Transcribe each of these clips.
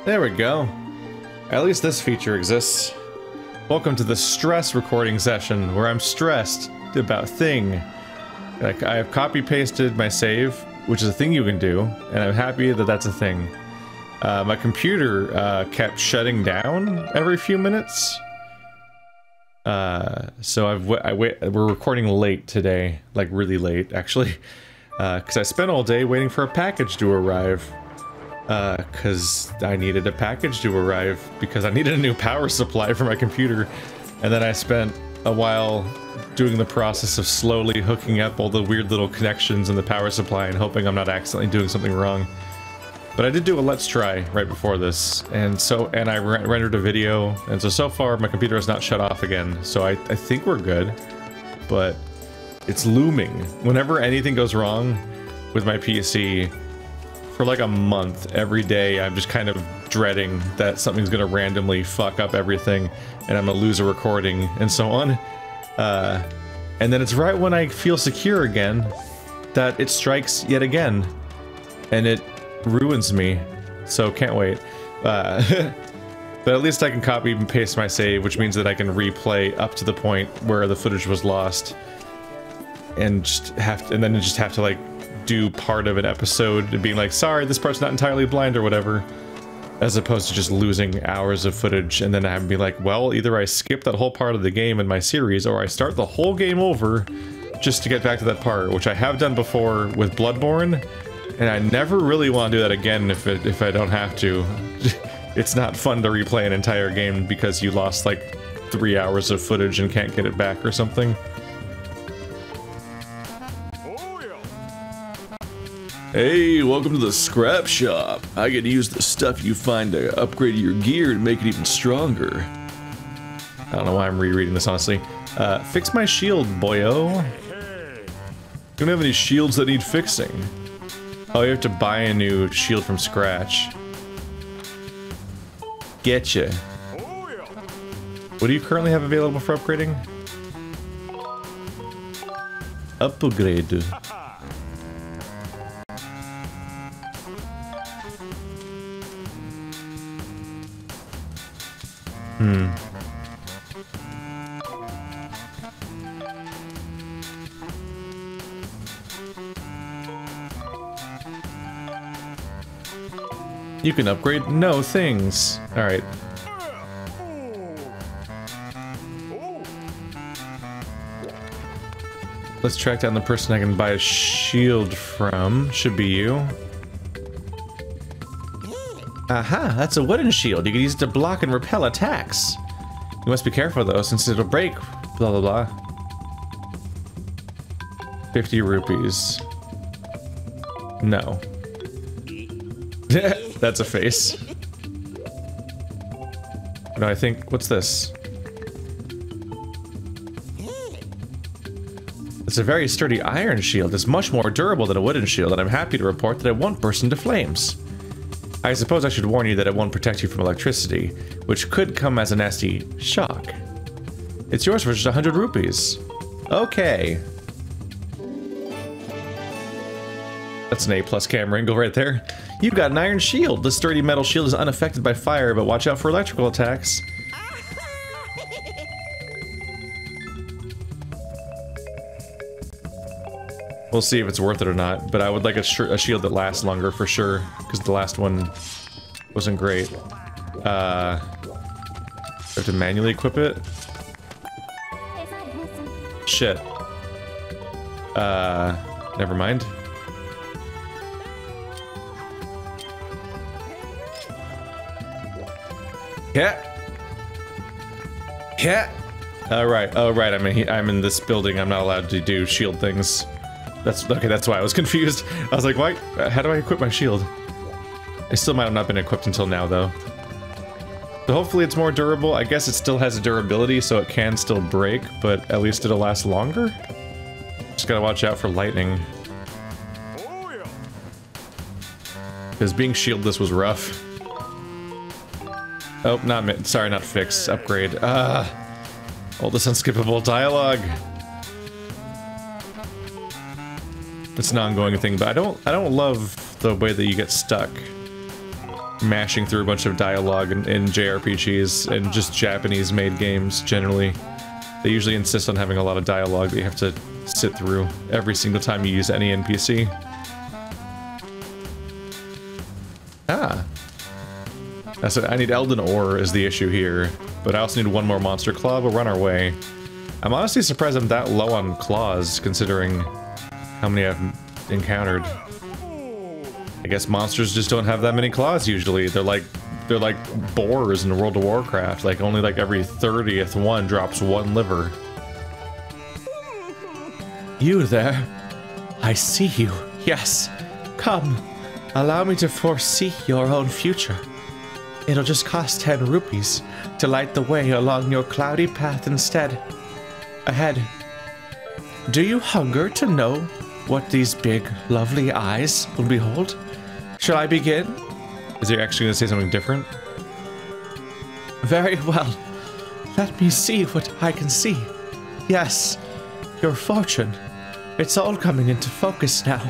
There we go. At least this feature exists. Welcome to the stress recording session, where I'm stressed about thing. Like, I have copy-pasted my save, which is a thing you can do, and I'm happy that that's a thing. My computer kept shutting down every few minutes. So we're recording late today, like really late, actually. Because I spent all day waiting for a package to arrive. Because I needed a package to arrive, because I needed a new power supply for my computer. And then I spent a while doing the process of slowly hooking up all the weird little connections in the power supply and hoping I'm not accidentally doing something wrong. But I did do a let's try right before this, and I rendered a video, and so far my computer has not shut off again, so I think we're good. But it's looming. Whenever anything goes wrong with my PC, for like a month, every day, I'm just kind of dreading that something's gonna randomly fuck up everything, and I'm gonna lose a recording, and so on. And then it's right when I feel secure again, that it strikes yet again, and it ruins me. So can't wait. But at least I can copy and paste my save, which means that I can replay up to the point where the footage was lost, and then just have to like do part of an episode and being like, sorry, this part's not entirely blind or whatever, as opposed to just losing hours of footage and then having to be like, well, either I skip that whole part of the game in my series or I start the whole game over just to get back to that part, which I have done before with Bloodborne, and I never really want to do that again if I don't have to. It's not fun to replay an entire game because you lost like 3 hours of footage and can't get it back or something. Hey, welcome to the scrap shop. I get to use the stuff you find to upgrade your gear to make it even stronger. I don't know why I'm rereading this, honestly. Fix my shield, boyo. Don't have any shields that need fixing. Oh, you have to buy a new shield from scratch. Getcha. What do you currently have available for upgrading? Upgrade. You can upgrade no things. Alright. Let's track down the person I can buy a shield from. Should be you. Aha, that's a wooden shield. You can use it to block and repel attacks. You must be careful though, since it'll break. Blah blah blah. 50 rupees. No. That's a face. No, I think, what's this? It's a very sturdy iron shield. It's much more durable than a wooden shield, and I'm happy to report that it won't burst into flames. I suppose I should warn you that it won't protect you from electricity, which could come as a nasty shock. It's yours for just 100 rupees. Okay. That's an A+ camera angle right there. You've got an iron shield. The sturdy metal shield is unaffected by fire, but watch out for electrical attacks. We'll see if it's worth it or not, but I would like a shield that lasts longer for sure, because the last one wasn't great. I have to manually equip it? Shit. Never mind. Yeah. Yeah. Alright, oh right, I'm in this building, I'm not allowed to do shield things. That's okay, that's why I was confused. I was like, why? How do I equip my shield? It still might have not been equipped until now, though. So hopefully it's more durable. I guess it still has a durability, so it can still break, but at least it'll last longer? Just gotta watch out for lightning. Because being shieldless was rough. Oh, sorry, not fix, upgrade. All this unskippable dialogue. It's an ongoing thing, but I don't love the way that you get stuck. mashing through a bunch of dialogue in JRPGs and just Japanese-made games generally. They usually insist on having a lot of dialogue that you have to sit through every single time you use any NPC. Ah. That's it. I need Elden Ore is the issue here, but I also need one more monster claw, but we're on our way. I'm honestly surprised I'm that low on claws, considering how many I've encountered. I guess monsters just don't have that many claws usually. They're like boars in World of Warcraft. Like only like every 30th one drops one liver. You there? I see you. Yes. Come. Allow me to foresee your own future. It'll just cost 10 rupees to light the way along your cloudy path instead. Ahead. Do you hunger to know what these big, lovely eyes will behold? Shall I begin? Is he actually going to say something different? Very well. Let me see what I can see. Yes, your fortune. It's all coming into focus now.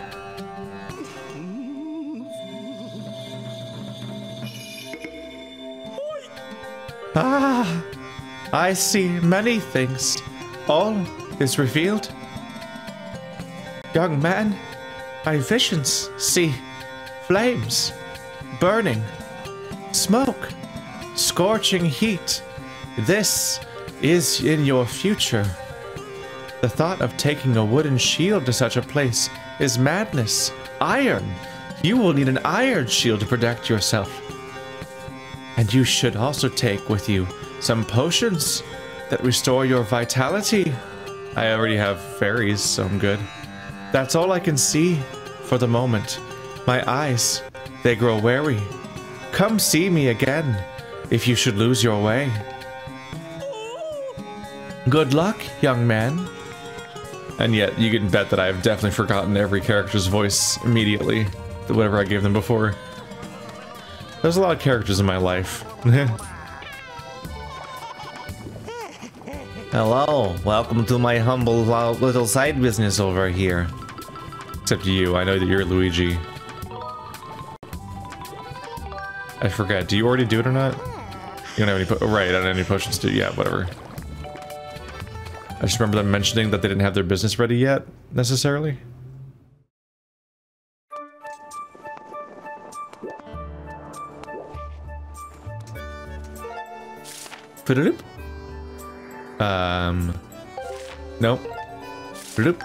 Ah, I see many things. All is revealed. Young man, my visions see flames, burning, smoke, scorching heat. This is in your future. The thought of taking a wooden shield to such a place is madness. Iron! You will need an iron shield to protect yourself. And you should also take with you some potions that restore your vitality. I already have fairies, so I'm good. That's all I can see for the moment. My eyes, they grow wary. Come see me again if you should lose your way. Good luck, young man. And yet, you can bet that I have definitely forgotten every character's voice immediately, whatever I gave them before. There's a lot of characters in my life. Hello, welcome to my humble little side business over here. Except you, I know that you're Luigi. I forget, do you already do it or not? You don't have any right, I don't have any potions to do, yeah, whatever. I just remember them mentioning that they didn't have their business ready yet, necessarily. Nope. Nope.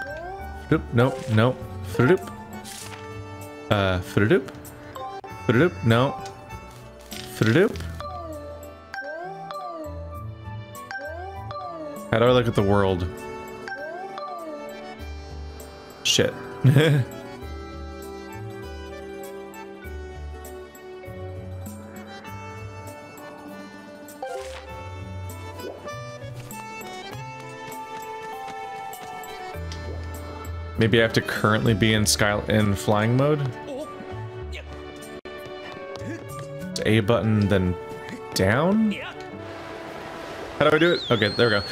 Nope. Nope. No. How do I look at the world? Shit. Maybe I have to currently be in flying mode. A button, then down? How do I do it? Okay, there we go.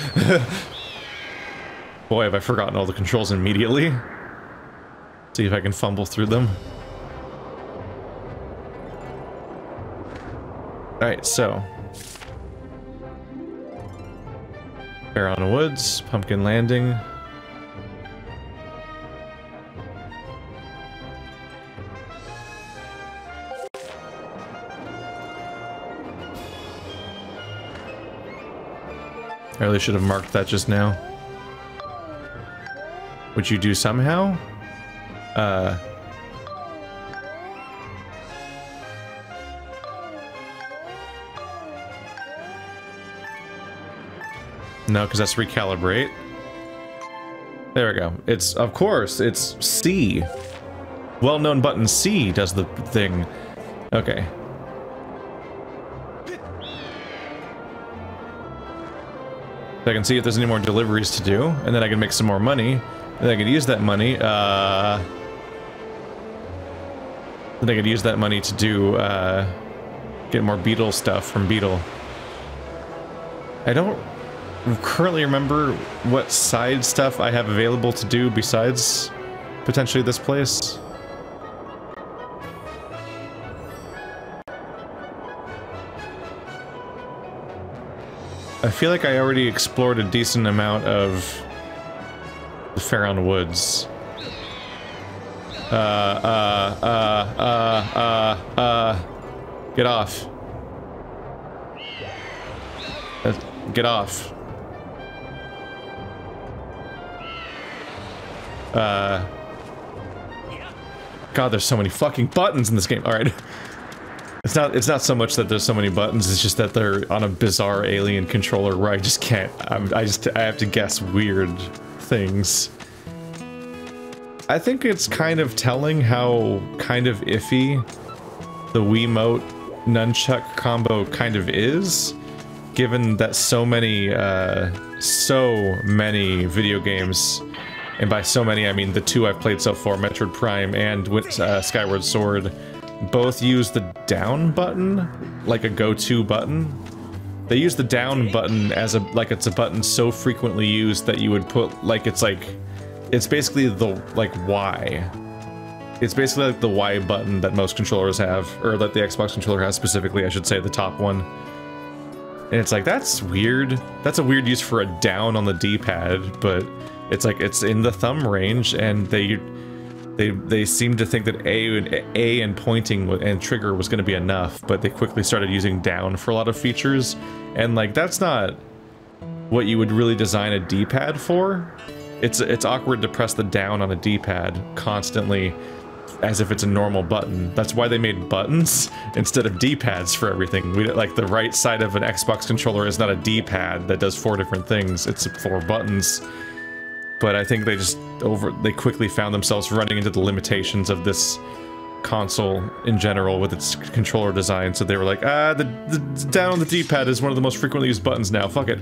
Boy, have I forgotten all the controls immediately. See if I can fumble through them. Alright, so. Fair on Woods, Pumpkin Landing. I really should have marked that just now. Which you do somehow? No, because that's recalibrate. There we go. It's, of course, it's C. Well-known button C does the thing. Okay. So I can see if there's any more deliveries to do, and then I can make some more money, and I can use that money, then I could use that money to do, get more Beetle stuff from Beetle. I don't currently remember what side stuff I have available to do besides potentially this place. I feel like I already explored a decent amount of the Faron Woods. Get off. Get off. God, there's so many fucking buttons in this game. Alright. It's not so much that there's so many buttons, it's just that they're on a bizarre alien controller where I just can't, I have to guess weird things. I think it's kind of telling how kind of iffy the Wiimote nunchuck combo kind of is, given that so many video games, and by so many I mean the two I've played so far, Metroid Prime and Skyward Sword, both use the down button like a go-to button. They use the down button as it's a button so frequently used that you would put it's basically the Y. It's basically like the Y button that most controllers have, or that the Xbox controller has specifically, I should say, the top one. And it's like, that's weird. That's a weird use for a down on the D-pad, but it's like, it's in the thumb range, and they seem to think that A and pointing and trigger was going to be enough, but they quickly started using down for a lot of features, and like, that's not what you would really design a D-pad for. It's awkward to press the down on a D-pad constantly as if it's a normal button. That's why they made buttons instead of D-pads for everything. Like, the right side of an Xbox controller is not a D-pad that does 4 different things. It's 4 buttons. But I think they quickly found themselves running into the limitations of this console in general with its controller design. So they were like, the down on the D-pad is one of the most frequently used buttons now. Fuck it.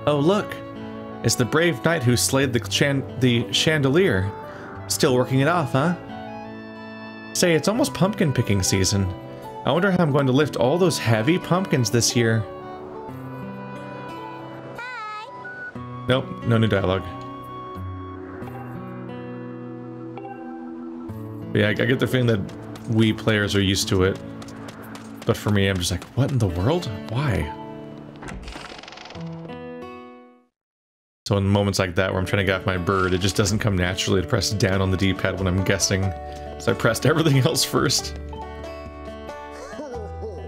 Oh, look. It's the brave knight who slayed the chandelier. Still working it off, huh? Say, it's almost pumpkin picking season. I wonder how I'm going to lift all those heavy pumpkins this year. Nope, no new dialogue. But yeah, I get the feeling that Wii players are used to it. But for me, I'm just like, what in the world? Why? So in moments like that where I'm trying to get off my bird, it just doesn't come naturally to press down on the D-pad when I'm guessing. So I pressed everything else first.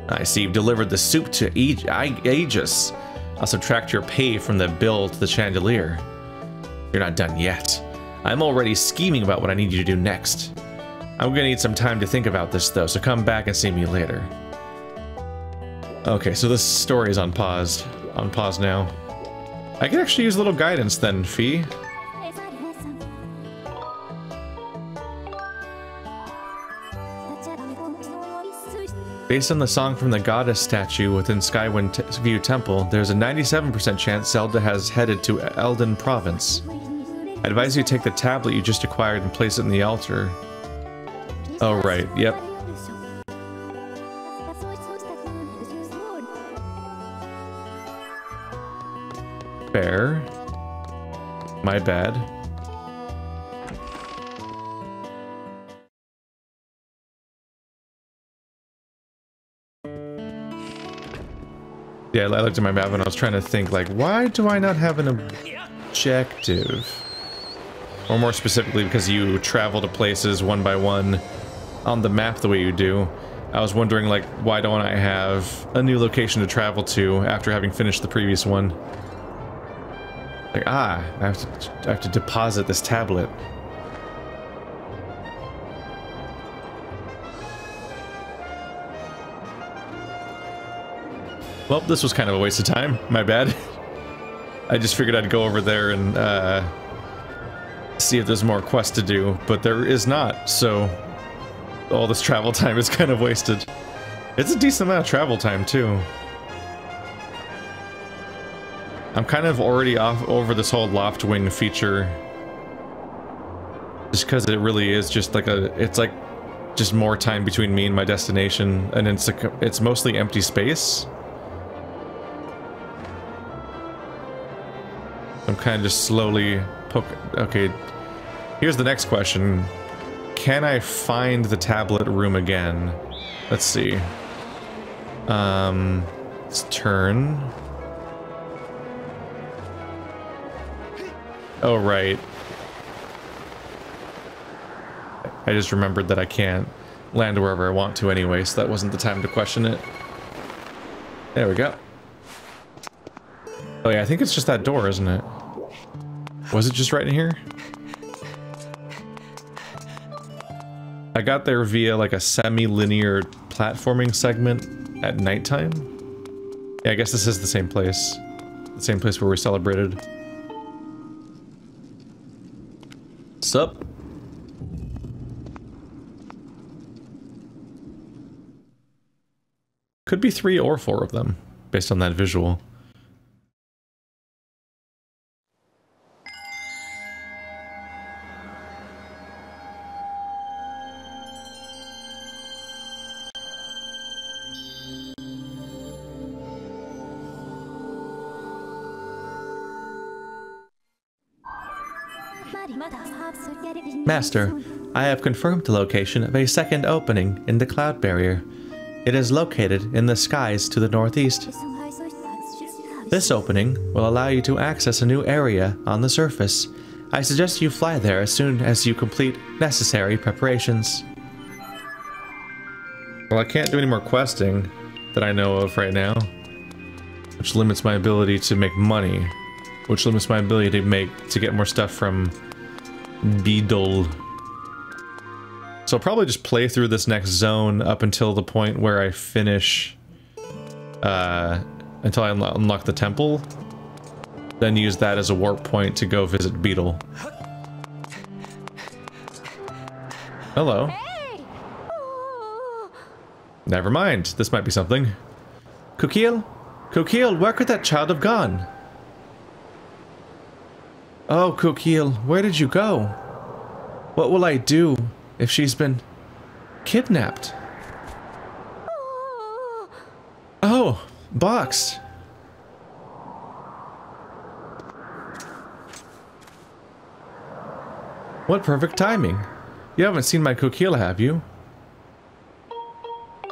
I see you've delivered the soup to Aegis. I'll subtract your pay from the bill to the chandelier. You're not done yet. I'm already scheming about what I need you to do next. I'm gonna need some time to think about this though, so come back and see me later. Okay, so this story is on pause. On pause now. I can actually use a little guidance then, Fee. Based on the song from the goddess statue within Skyward View Temple, there's a 97% chance Zelda has headed to Eldin Province. I advise you take the tablet you just acquired and place it in the altar. Oh right, yep. Fair. My bad. Yeah, I looked at my map and I was trying to think, like, why do I not have an objective? Or more specifically, because you travel to places one by one on the map the way you do. I was wondering, like, why don't I have a new location to travel to after having finished the previous one? Like, I have to deposit this tablet. Well, this was kind of a waste of time. My bad. I just figured I'd go over there and see if there's more quests to do, but there is not, so all this travel time is kind of wasted. It's a decent amount of travel time, too. I'm kind of already off over this whole loft wing feature. Just because it really is just like it's like just more time between me and my destination, and it's mostly empty space. I'm kind of just slowly okay, here's the next question. Can I find the tablet room again? Let's see. its turn. Oh, right. I just remembered that I can't land wherever I want to anyway, so that wasn't the time to question it. There we go. Oh yeah, I think it's just that door, isn't it? Was it just right in here? I got there via like a semi-linear platforming segment at nighttime. Yeah, I guess this is the same place. The same place where we celebrated. Sup? Could be 3 or 4 of them, based on that visual. Master, I have confirmed the location of a second opening in the cloud barrier. It is located in the skies to the northeast. This opening will allow you to access a new area on the surface. I suggest you fly there as soon as you complete necessary preparations. Well, I can't do any more questing that I know of right now, which limits my ability to make money, which limits my ability to get more stuff from Beedle. So I'll probably just play through this next zone up until the point where I finish, until I unlock the temple, then use that as a warp point to go visit Beedle. Hello. Hey! Never mind, this might be something. Kukil? Kukil, where could that child have gone? Oh, Kukil, where did you go? What will I do if she's been kidnapped? Oh, Box. What perfect timing. You haven't seen my Kukil, have you?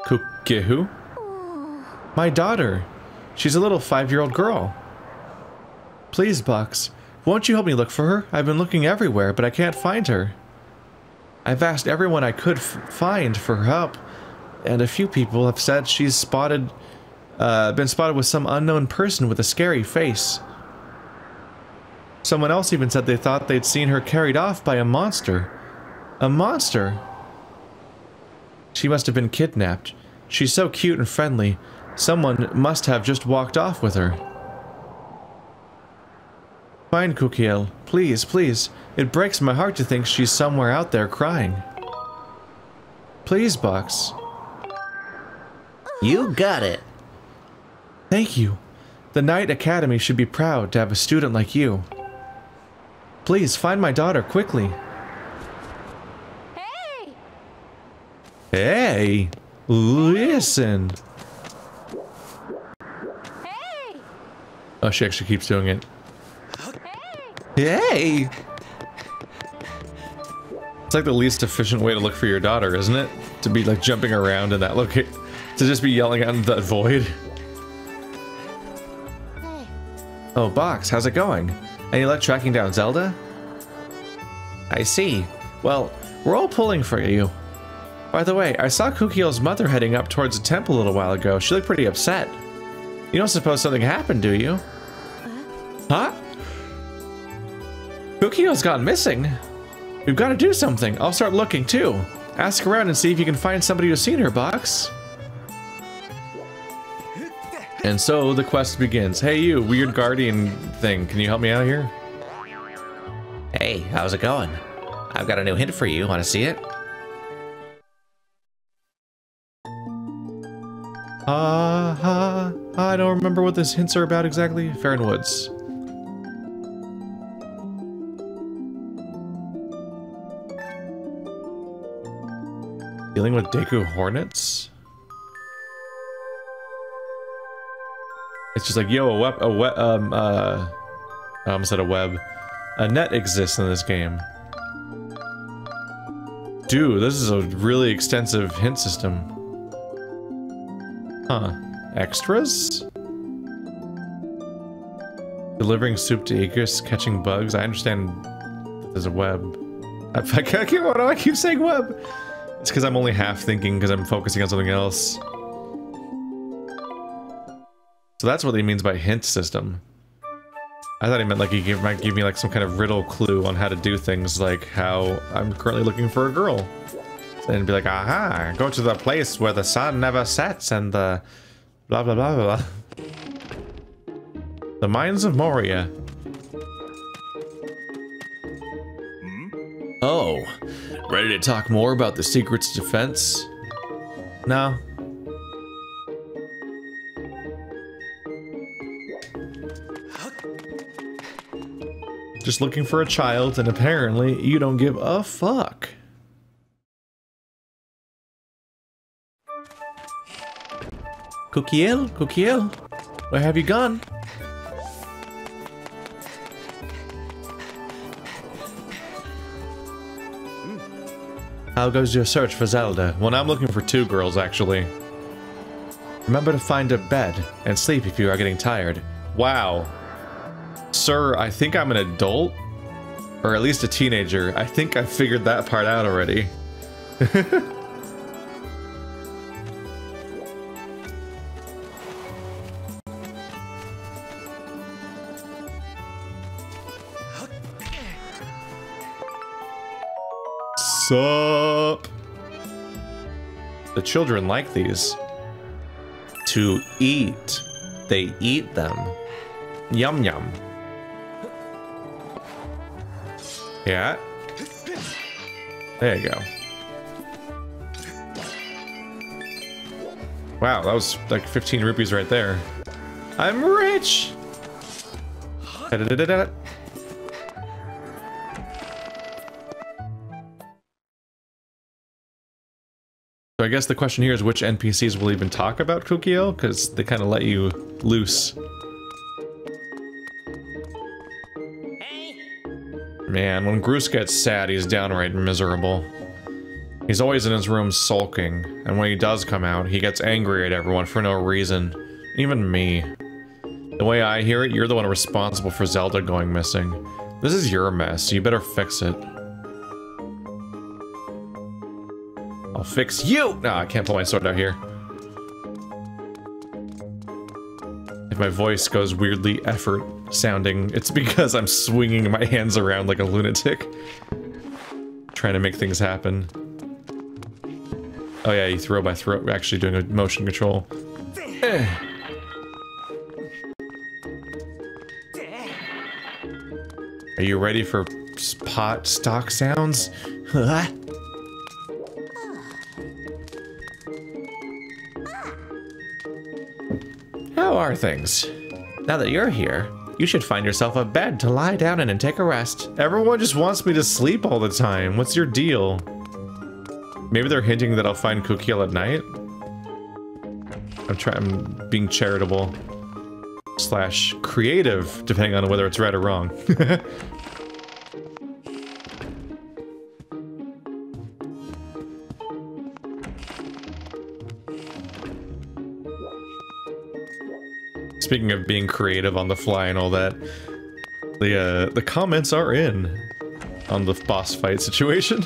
Kukihu? My daughter. She's a little 5-year-old girl. Please, Box, won't you help me look for her? I've been looking everywhere, but I can't find her. I've asked everyone I could find for help, and a few people have said she's been spotted with some unknown person with a scary face. Someone else even said they thought they'd seen her carried off by a monster. A monster? She must have been kidnapped. She's so cute and friendly. Someone must have just walked off with her. Find Kukil. Please, please. It breaks my heart to think she's somewhere out there crying. Please, Box. You got it. Thank you. The Knight Academy should be proud to have a student like you. Please, find my daughter, quickly. Hey! Hey! Listen! Hey! Oh, she actually keeps doing it. Hey! It's like the least efficient way to look for your daughter, isn't it? To be like jumping around in that location. To just be yelling out into that void. Hey! Oh, Box, how's it going? Any luck tracking down Zelda? I see. Well, we're all pulling for you. By the way, I saw Kukio's mother heading up towards the temple a little while ago. She looked pretty upset. You don't suppose something happened, do you? Huh? Kukio's gone missing. We've got to do something. I'll start looking too. Ask around and see if you can find somebody who's seen her, Box. And so the quest begins. Hey you, weird guardian thing, can you help me out here? Hey, how's it going? I've got a new hint for you. Want to see it? I don't remember what these hints are about exactly. Farron Woods. Dealing with Deku Hornets? It's just like, yo, I almost said a web. A net exists in this game. Dude, this is a really extensive hint system. Huh. Extras? Delivering soup to Aegis, catching bugs. I understand that there's a web. Why do I keep saying web? It's because I'm only half thinking because I'm focusing on something else. So that's what he means by hint system. I thought he meant like he might give me like some kind of riddle clue on how to do things, like how I'm currently looking for a girl. And be like, aha, go to the place where the sun never sets and the blah blah blah blah. The Mines of Moria. Oh, ready to talk more about the secrets of defense? No. Just looking for a child, and apparently you don't give a fuck. Kukiel, Kukiel, where have you gone? How goes your search for Zelda? Well, now I'm looking for 2 girls, actually. Remember to find a bed and sleep if you are getting tired. Wow. Sir, I think I'm an adult. Or at least a teenager. I think I figured that part out already. Sup? The children like these. To eat. They eat them. Yum yum. Yeah. There you go. Wow, that was like 15 rupees right there. I'm rich! Da-da-da-da-da. So I guess the question here is which NPCs will even talk about Kukio, because they kind of let you loose. Man, when Groose gets sad, he's downright miserable. He's always in his room sulking, and when he does come out, he gets angry at everyone for no reason. Even me. The way I hear it, you're the one responsible for Zelda going missing. This is your mess, so you better fix it. I'll fix you! No, I can't pull my sword out here. If my voice goes weirdly effort sounding, it's because I'm swinging my hands around like a lunatic. Trying to make things happen. Oh yeah, you throw by throw, actually doing a motion control. Are you ready for pot stock sounds? How are things? Now that you're here, you should find yourself a bed to lie down in and take a rest. Everyone just wants me to sleep all the time. What's your deal? Maybe they're hinting that I'll find Kukiel at night? I'm being charitable. Slash creative, depending on whether it's right or wrong. Speaking of being creative on the fly and all that, the comments are in on the boss fight situation.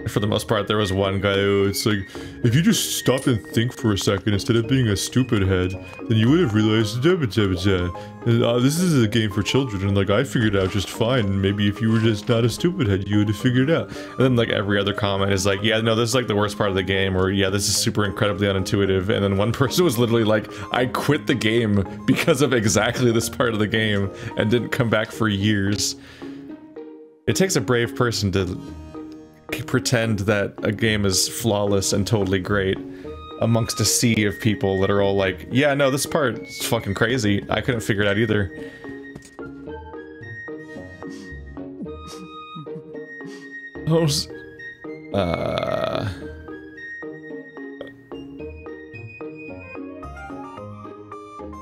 For the most part, there was one guy who, it's like, if you just stop and think for a second instead of being a stupid head, then you would have realized, this is a game for children, and like, I figured it out just fine, and maybe if you were just not a stupid head, you would have figured it out. And then like every other comment is like, yeah, no, this is like the worst part of the game, or yeah, this is super incredibly unintuitive, and then one person was literally like, I quit the game because of exactly this part of the game, and didn't come back for years. It takes a brave person to pretend that a game is flawless and totally great amongst a sea of people that are all like, yeah, no, this part is fucking crazy. I couldn't figure it out either.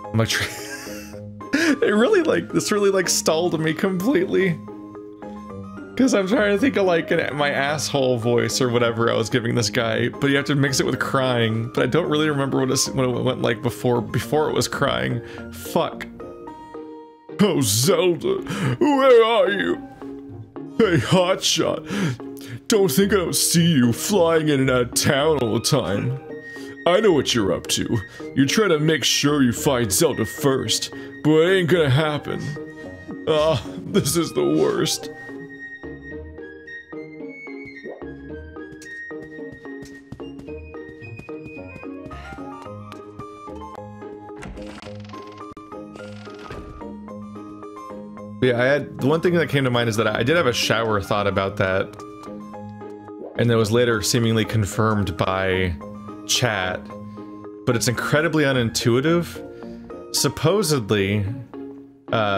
I'm like, it really like, this really like stalled me completely. Because I'm trying to think of like my asshole voice or whatever I was giving this guy, but you have to mix it with crying. But I don't really remember what it went like before it was crying. Fuck. Oh, Zelda, where are you? Hey, hotshot. Don't think I don't see you flying in and out of town all the time. I know what you're up to. You're trying to make sure you find Zelda first, but it ain't gonna happen. Ah, this is the worst. Yeah, the one thing that came to mind is that I did have a shower thought about that, and that was later seemingly confirmed by chat, but it's incredibly unintuitive. Supposedly,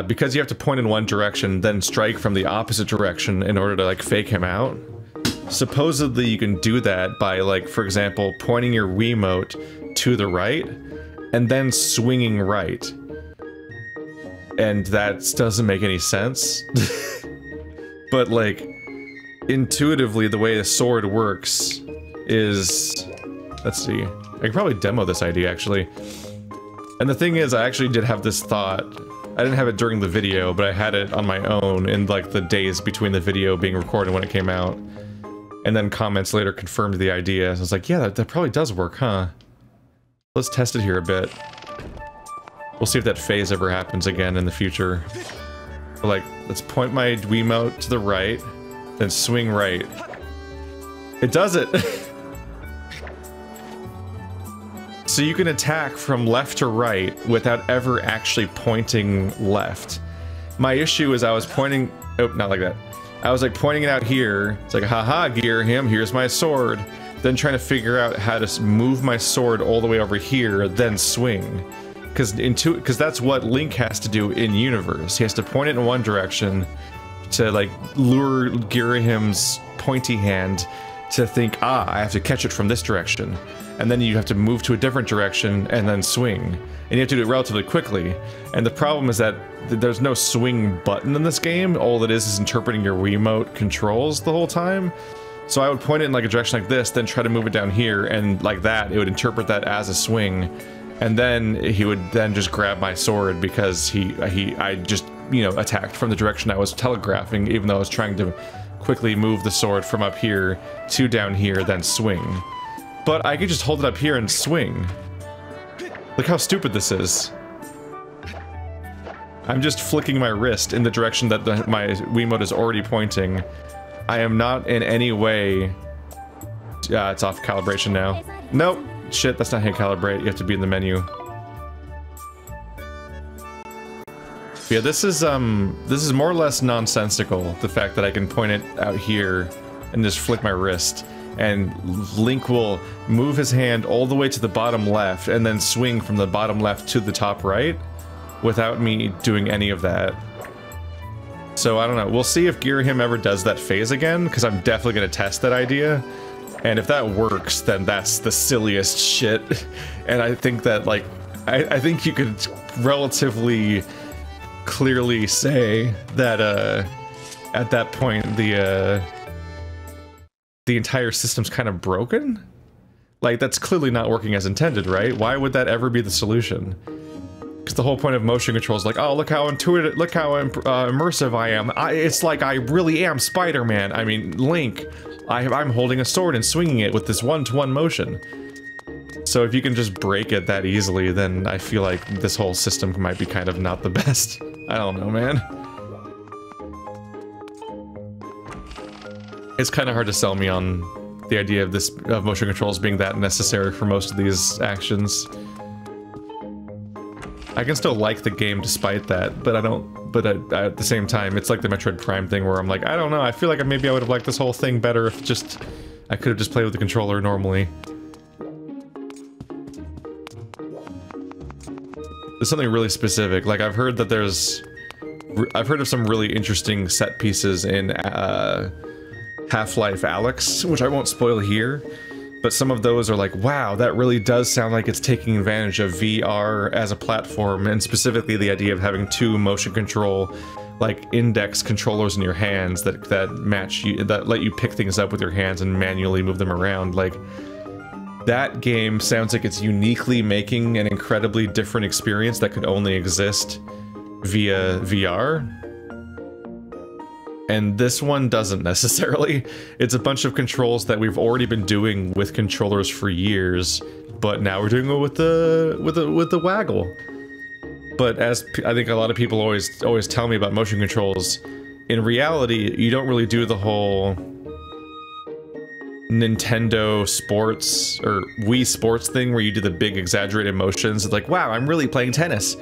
because you have to point in one direction, then strike from the opposite direction in order to like fake him out. Supposedly you can do that by like, for example, pointing your Wiimote to the right, and then swinging right. And that doesn't make any sense. But like, intuitively the way the sword works is... Let's see. I can probably demo this idea, actually. And the thing is, I actually did have this thought. I didn't have it during the video, but I had it on my own in like the days between the video being recorded when it came out. And then comments later confirmed the idea. So I was like, yeah, that probably does work, huh? Let's test it here a bit. We'll see if that phase ever happens again in the future. But like, let's point my Wiimote to the right, then swing right. It does it! So you can attack from left to right without ever actually pointing left. My issue is I was pointing... Oh, not like that. I was like pointing it out here. It's like, haha, Ghirahim, here's my sword. Then trying to figure out how to move my sword all the way over here, then swing. Because that's what Link has to do in universe. He has to point it in one direction to like lure Ghirahim's pointy hand to think, ah, I have to catch it from this direction. And then you have to move to a different direction and then swing. And you have to do it relatively quickly. And the problem is that there's no swing button in this game. All it is interpreting your Wiimote controls the whole time. So I would point it in like a direction like this, then try to move it down here, and like that, it would interpret that as a swing. And then he would then just grab my sword because I just, you know, attacked from the direction I was telegraphing, even though I was trying to quickly move the sword from up here to down here, then swing. But I could just hold it up here and swing. Look how stupid this is. I'm just flicking my wrist in the direction that my Wiimote is already pointing. I am not in any way... it's off calibration now. Nope. Shit, that's not how you calibrate. You have to be in the menu. Yeah, this is more or less nonsensical. The fact that I can point it out here and just flick my wrist, and Link will move his hand all the way to the bottom left and then swing from the bottom left to the top right without me doing any of that. So I don't know. We'll see if Ghirahim ever does that phase again, because I'm definitely going to test that idea. And if that works, then that's the silliest shit. And I think that, like, I think you could relatively clearly say that, at that point, the entire system's kind of broken? Like, that's clearly not working as intended, right? Why would that ever be the solution? Because the whole point of motion control is like, oh, look how intuitive, look how immersive I am. It's like I really am Spider-Man. I mean, Link. I'm holding a sword and swinging it with this one-to-one motion. So if you can just break it that easily, then I feel like this whole system might be kind of not the best. I don't know, man. It's kind of hard to sell me on the idea of motion controls being that necessary for most of these actions. I can still like the game despite that, but I don't. But at the same time, it's like the Metroid Prime thing where I'm like, I don't know, I feel like maybe I would have liked this whole thing better if I could have just played with the controller normally. There's something really specific. Like, I've heard that I've heard of some really interesting set pieces in Half-Life Alyx, which I won't spoil here. But some of those are like, wow, that really does sound like it's taking advantage of VR as a platform, and specifically the idea of having two motion control like index controllers in your hands that match you, that let you pick things up with your hands and manually move them around. Like, that game sounds like it's uniquely making an incredibly different experience that could only exist via VR. And this one doesn't necessarily. It's a bunch of controls that we've already been doing with controllers for years, but now we're doing it with the waggle. But as I think a lot of people always tell me about motion controls, in reality, you don't really do the whole Nintendo Sports or Wii Sports thing where you do the big exaggerated motions. It's like, wow, I'm really playing tennis.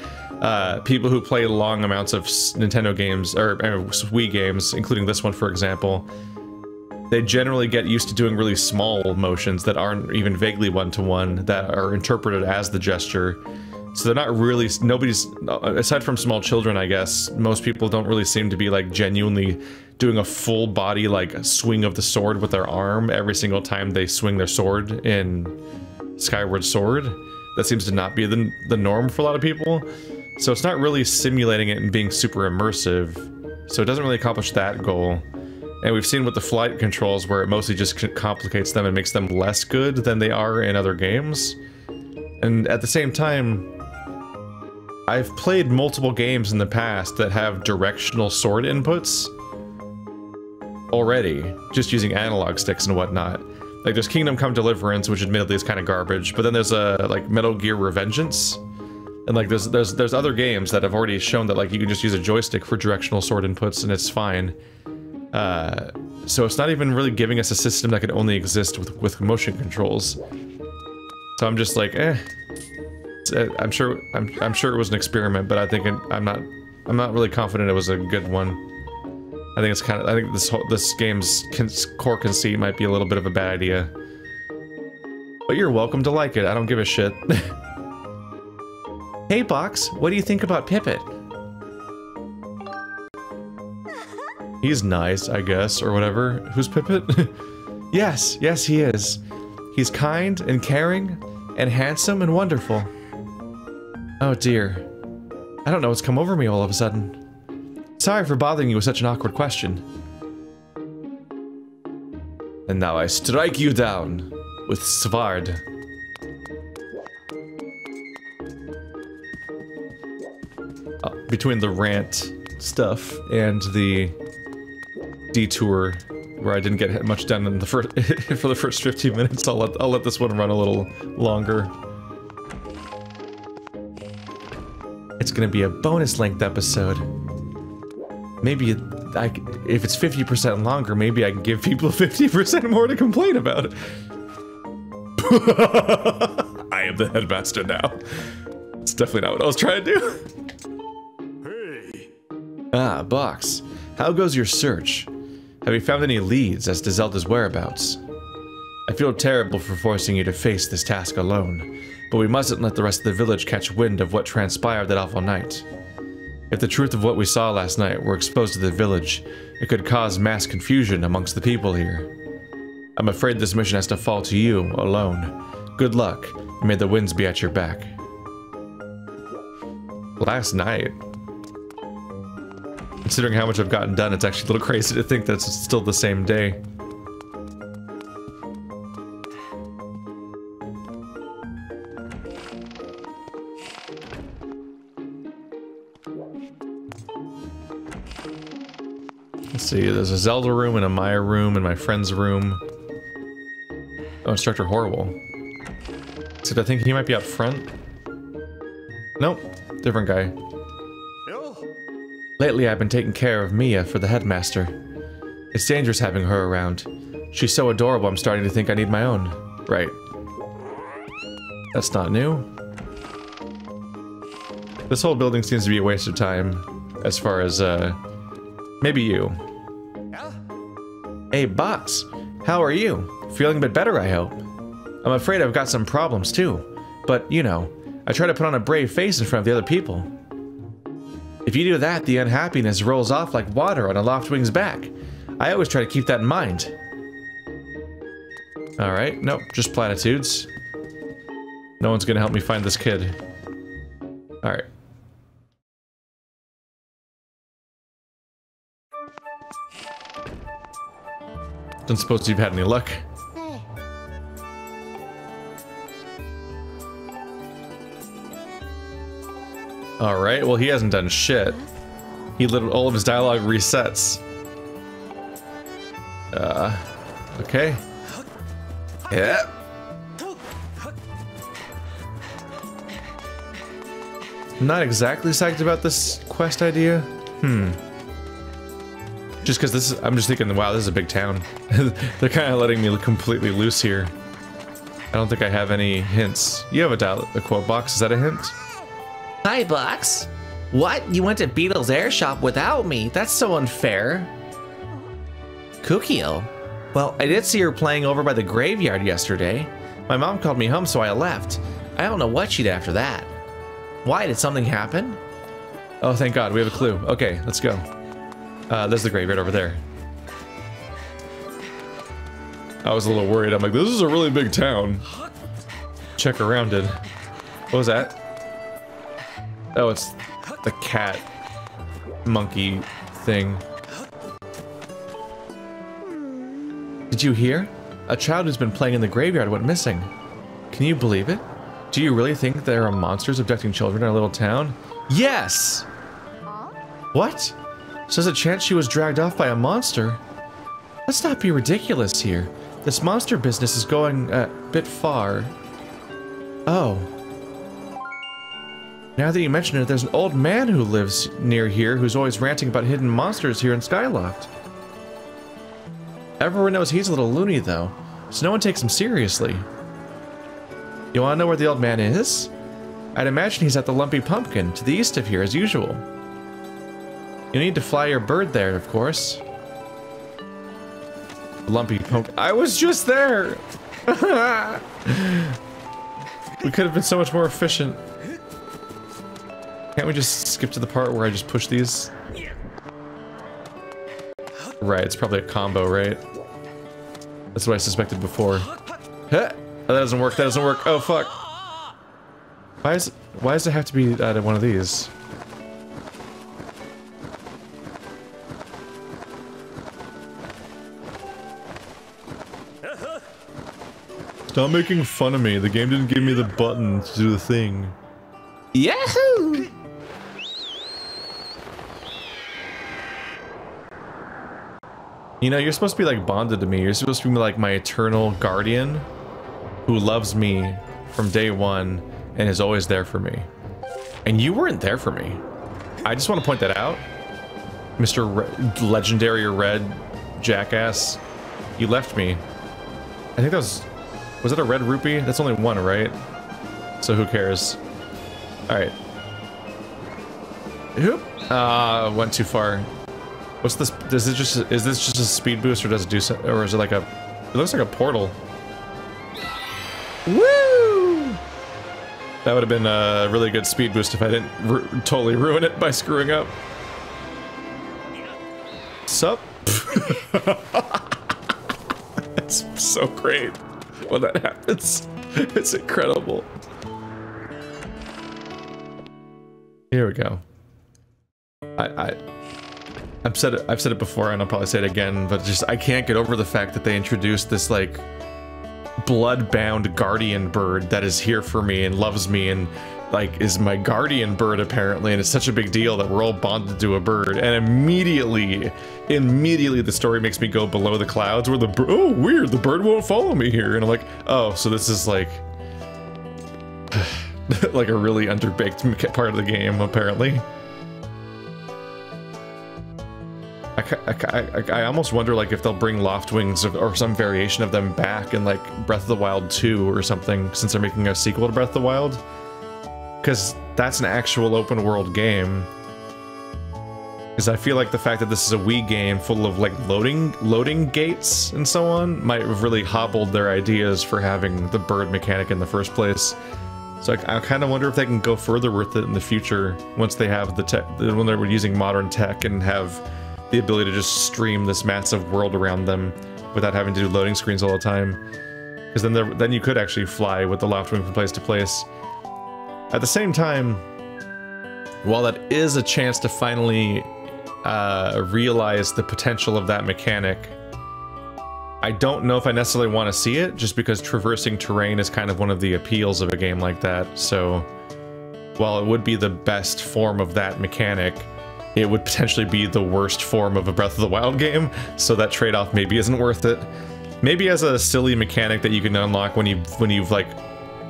People who play long amounts of Nintendo games, or Wii games, including this one for example, they generally get used to doing really small motions that aren't even vaguely one-to-one, that are interpreted as the gesture. So they're not really, nobody's, aside from small children I guess, most people don't really seem to be like genuinely doing a full body like swing of the sword with their arm every single time they swing their sword in Skyward Sword. That seems to not be the norm for a lot of people. So it's not really simulating it and being super immersive. So it doesn't really accomplish that goal. And we've seen with the flight controls where it mostly just complicates them and makes them less good than they are in other games. And at the same time, I've played multiple games in the past that have directional sword inputs already, just using analog sticks and whatnot. Like there's Kingdom Come Deliverance, which admittedly is kind of garbage, but then there's like Metal Gear Revengeance. And like there's other games that have already shown that like you can just use a joystick for directional sword inputs and it's fine. So it's not even really giving us a system that could only exist with motion controls. So I'm just like, eh. I'm sure it was an experiment, but I think I'm not really confident it was a good one. I think it's kind of, I think this game's core conceit might be a little bit of a bad idea. But you're welcome to like it. I don't give a shit. Hey Box, what do you think about Pippet? He's nice, I guess, or whatever. Who's Pippet? Yes, he is. He's kind and caring and handsome and wonderful. Oh dear. I don't know what's come over me all of a sudden. Sorry for bothering you with such an awkward question. And now I strike you down with Sword. Between the rant stuff and the detour where I didn't get much done in the for the first 15 minutes, I'll let this one run a little longer. It's gonna be a bonus length episode. Maybe if it's 50% longer, maybe I can give people 50% more to complain about. I am the headmaster now. It's definitely not what I was trying to do. Hey. Ah, Box. How goes your search? Have you found any leads as to Zelda's whereabouts? I feel terrible for forcing you to face this task alone, but we mustn't let the rest of the village catch wind of what transpired that awful night. If the truth of what we saw last night were exposed to the village, it could cause mass confusion amongst the people here. I'm afraid this mission has to fall to you alone. Good luck, and may the winds be at your back. Last night? Considering how much I've gotten done, it's actually a little crazy to think that it's still the same day. Let's see, there's a Zelda room and a Maya room and my friend's room. Oh, Instructor Horrible. So I think he might be out front. Nope, different guy. Lately I've been taking care of Mia for the headmaster. It's dangerous having her around. She's so adorable I'm starting to think I need my own. Right. That's not new. This whole building seems to be a waste of time, as far as, maybe you. Hey, Box! How are you? Feeling a bit better, I hope. I'm afraid I've got some problems, too. But, you know, I try to put on a brave face in front of the other people. If you do that, the unhappiness rolls off like water on a Loftwing's back. I always try to keep that in mind. Alright, nope, just platitudes. No one's gonna help me find this kid. Alright. Don't suppose you've had any luck. Alright, well he hasn't done shit. All of his dialogue resets. Okay. Yeah. Not exactly psyched about this quest idea. Just because I'm just thinking, wow, this is a big town. They're kind of letting me completely loose here. I don't think I have any hints. You have a quote box, is that a hint? Hi, Box. What? You went to Beetle's air shop without me? That's so unfair. Kukio. Well, I did see her playing over by the graveyard yesterday. My mom called me home, so I left. I don't know what she did after that. Why? Did something happen? Oh, thank God, we have a clue. Okay, let's go. There's the graveyard over there. I was a little worried. I'm like, this is a really big town. Check around it. What was that? Oh, it's the cat monkey thing. Did you hear? A child who's been playing in the graveyard went missing. Can you believe it? Do you really think there are monsters abducting children in our little town? Yes! What? So there's a chance she was dragged off by a monster? Let's not be ridiculous here. This monster business is going a bit far. Oh. Now that you mention it, there's an old man who lives near here who's always ranting about hidden monsters here in Skyloft. Everyone knows he's a little loony though, so no one takes him seriously. You wanna know where the old man is? I'd imagine he's at the Lumpy Pumpkin, to the east of here as usual. You need to fly your bird there, of course. Lumpy Pumpkin. I was just there! We could have been so much more efficient. Can't we just skip to the part where I just push these? Right, it's probably a combo, right? That's what I suspected before. Huh? Oh, that doesn't work, that doesn't work. Oh, fuck. Why does it have to be one of these? Stop making fun of me. The game didn't give me the button to do the thing. Yahoo! You know, you're supposed to be like bonded to me. You're supposed to be like my eternal guardian who loves me from day one and is always there for me. And you weren't there for me. I just want to point that out. Mr. Legendary Red Jackass. You left me. I think that was it a red rupee? That's only one, right? So who cares? Alright. Oop. Went too far. What's this? Is this just a speed boost, or does it do so, or is it like a? It looks like a portal. Woo! That would have been a really good speed boost if I didn't totally ruin it by screwing up. Sup? It's so great when that happens. It's incredible. Here we go. I've said it before, and I'll probably say it again, but just I can't get over the fact that they introduced this like blood-bound guardian bird that is here for me and loves me and like is my guardian bird apparently, and it's such a big deal that we're all bonded to a bird, and immediately the story makes me go below the clouds where oh weird, the bird won't follow me here, and I'm like, oh, so this is like like a really underbaked part of the game apparently. I almost wonder like if they'll bring Loftwings or some variation of them back in like Breath of the Wild 2 or something, since they're making a sequel to Breath of the Wild. Because that's an actual open world game. Because I feel like the fact that this is a Wii game full of like loading gates and so on might have really hobbled their ideas for having the bird mechanic in the first place. So I kind of wonder if they can go further with it in the future once they have the tech, when they're using modern tech and have the ability to just stream this massive world around them without having to do loading screens all the time. Because then you could actually fly with the Loftwing from place to place. At the same time, while that is a chance to finally realize the potential of that mechanic, I don't know if I necessarily want to see it, just because traversing terrain is kind of one of the appeals of a game like that, so while it would be the best form of that mechanic, it would potentially be the worst form of a Breath of the Wild game, so that trade-off maybe isn't worth it. Maybe as a silly mechanic that you can unlock when you've like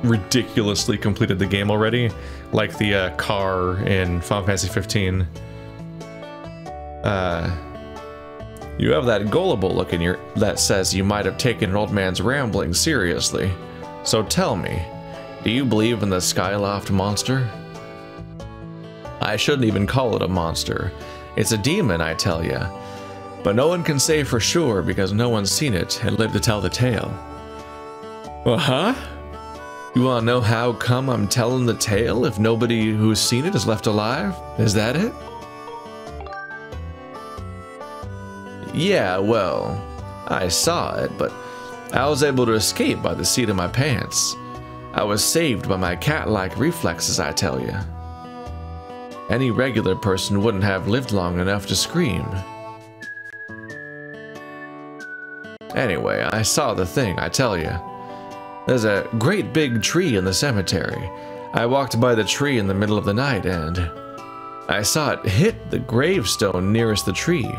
ridiculously completed the game already, like the car in Final Fantasy 15. You have that gullible look in your that says you might have taken an old man's ramblings seriously. So tell me, do you believe in the Skyloft monster? I shouldn't even call it a monster. It's a demon, I tell ya. But no one can say for sure because no one's seen it and lived to tell the tale. Uh-huh? You wanna know how come I'm telling the tale if nobody who's seen it is left alive? Is that it? Yeah, well, I saw it, but I was able to escape by the seat of my pants. I was saved by my cat-like reflexes, I tell you. Any regular person wouldn't have lived long enough to scream. Anyway, I saw the thing, I tell you. There's a great big tree in the cemetery. I walked by the tree in the middle of the night and I saw it hit the gravestone nearest the tree,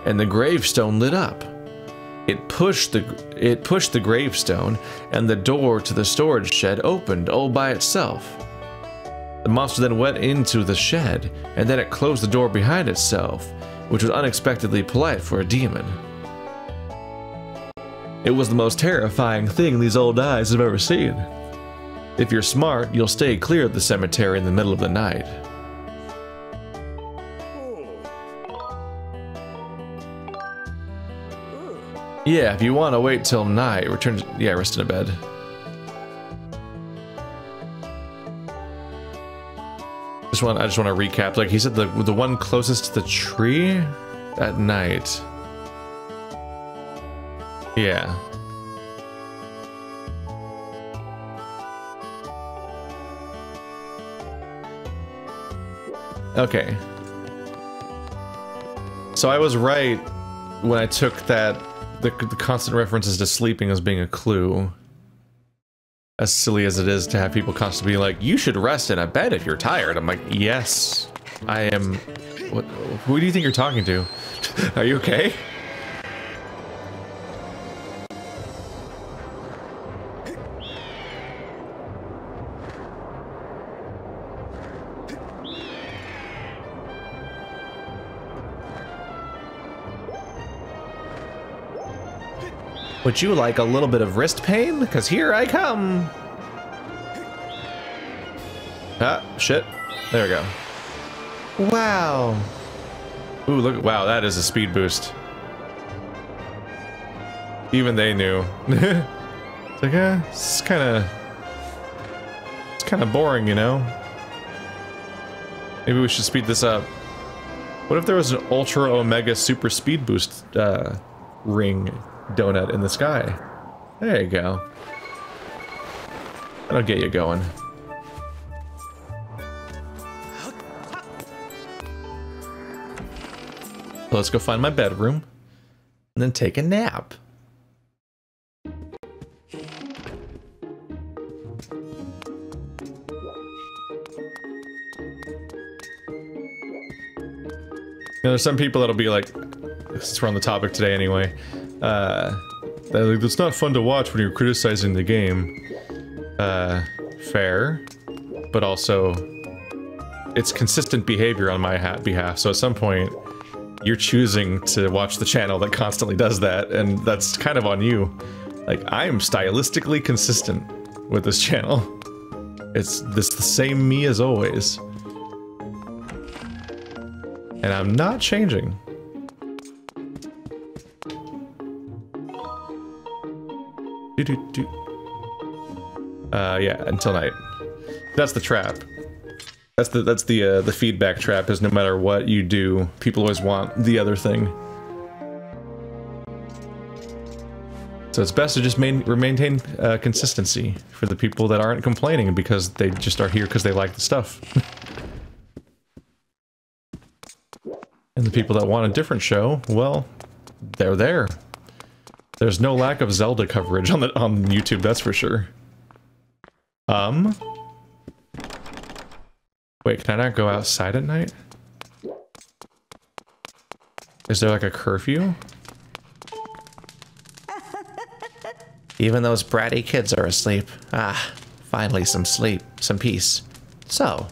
and the gravestone lit up. It pushed the gravestone, and the door to the storage shed opened all by itself. The monster then went into the shed, and then it closed the door behind itself, which was unexpectedly polite for a demon. It was the most terrifying thing these old eyes have ever seen. If you're smart, you'll stay clear of the cemetery in the middle of the night. Yeah, if you want to wait till night, return to, yeah, rest in a bed. I just want to recap. Like he said, the one closest to the tree at night. Yeah. Okay. So I was right when I took that the constant references to sleeping as being a clue. As silly as it is to have people constantly be like, you should rest in a bed if you're tired. I'm like, yes, I am. What? Who do you think you're talking to? Are you okay? Would you like a little bit of wrist pain? Because here I come. Ah, shit. There we go. Wow. Ooh, look. Wow, that is a speed boost. Even they knew. It's like, it's kind of boring, you know? Maybe we should speed this up. What if there was an Ultra Omega Super Speed Boost ring donut in the sky? There you go. That'll get you going. Let's go find my bedroom and then take a nap. You know, there's some people that'll be like, since we're on the topic today anyway, like, it's not fun to watch when you're criticizing the game. Fair, but also it's consistent behavior on my behalf, so at some point you're choosing to watch the channel that constantly does that, and that's kind of on you. Like, I am stylistically consistent with this channel. It's the same me as always. And I'm not changing. Yeah, until night. That's the trap. That's the feedback trap, is no matter what you do, people always want the other thing. So it's best to just maintain consistency for the people that aren't complaining because they just are here because they like the stuff. And the people that want a different show, well, they're there. There's no lack of Zelda coverage on YouTube, that's for sure. Wait, can I not go outside at night? Is there like a curfew? Even those bratty kids are asleep. Ah, finally some sleep, some peace. So,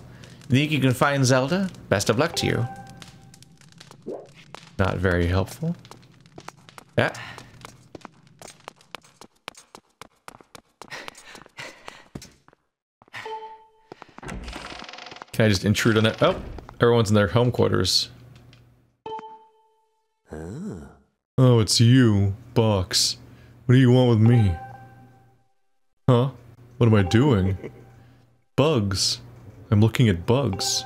think you can find Zelda? Best of luck to you. Not very helpful. Yeah. Can I just intrude on it? Oh, everyone's in their home quarters. Oh, it's you, Box. What do you want with me? Huh? What am I doing? Bugs. I'm looking at bugs.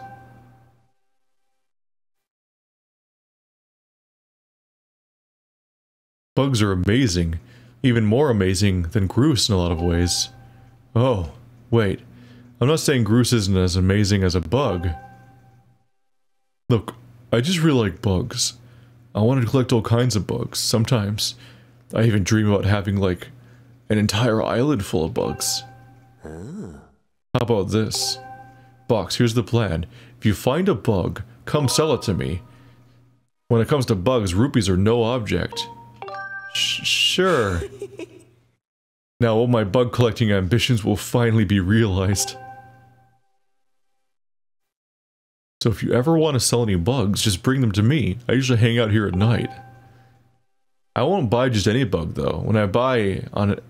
Bugs are amazing. Even more amazing than Groose in a lot of ways. Oh, wait. I'm not saying Groose isn't as amazing as a bug. Look, I just really like bugs. I want to collect all kinds of bugs, sometimes. I even dream about having, like, an entire island full of bugs. How about this? Box, here's the plan. If you find a bug, come sell it to me. When it comes to bugs, rupees are no object. Sure. Now all my bug collecting ambitions will finally be realized. So if you ever want to sell any bugs, just bring them to me. I usually hang out here at night. I won't buy just any bug though. What I buy on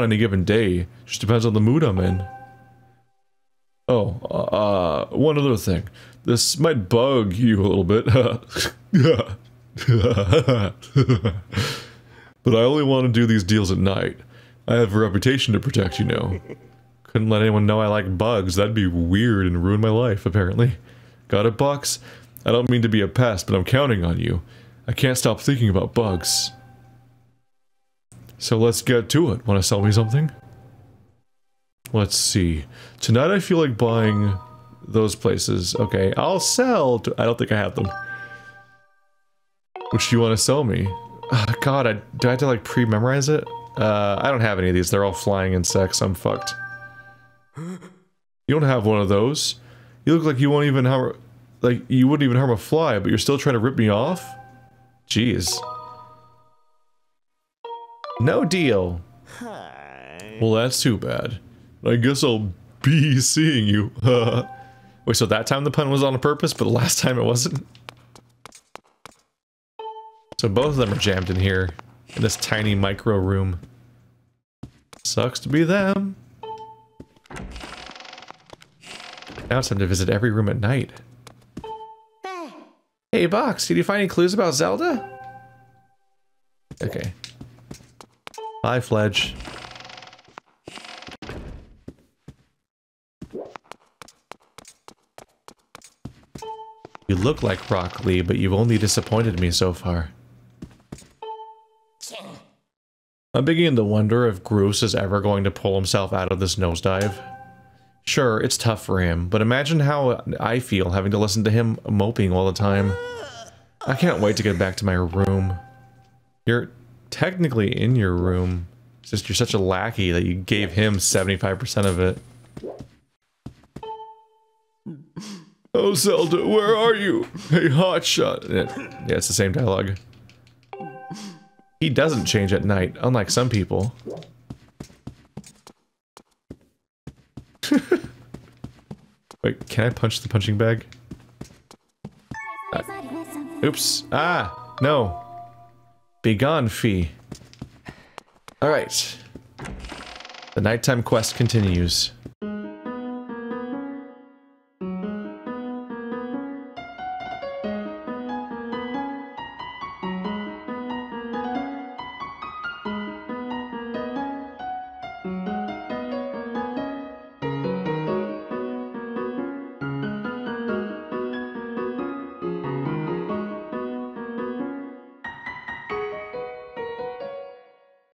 any given day just depends on the mood I'm in. Oh, one other thing. This might bug you a little bit. But I only want to do these deals at night. I have a reputation to protect, you know. Couldn't let anyone know I like bugs. That'd be weird and ruin my life, apparently. Got it, Box? I don't mean to be a pest, but I'm counting on you. I can't stop thinking about bugs. So let's get to it. Want to sell me something? Let's see. Tonight I feel like buying those places. Okay, I'll sell to— I don't think I have them. Which do you want to sell me? God, do I have to like pre-memorize it? I don't have any of these. They're all flying insects. I'm fucked. You don't have one of those. You look like you won't even harm— like, you wouldn't even harm a fly, but you're still trying to rip me off? Jeez. No deal. Well, that's too bad. I guess I'll be seeing you. Wait, so that time the pun was on purpose, but the last time it wasn't? So both of them are jammed in here, in this tiny micro room. Sucks to be them. Now it's time to visit every room at night. Hey Box, did you find any clues about Zelda? Okay. Bye, Fledge. You look like Rock Lee, but you've only disappointed me so far. I'm beginning to wonder if Groose is ever going to pull himself out of this nosedive. Sure, it's tough for him, but imagine how I feel having to listen to him moping all the time. I can't wait to get back to my room. You're technically in your room. It's just you're such a lackey that you gave him 75% of it. Oh, Zelda, where are you? Hey, hotshot. Yeah, it's the same dialogue. He doesn't change at night, unlike some people. Wait, can I punch the punching bag? Oops. Ah, no. Be gone, Fee. Alright. The nighttime quest continues.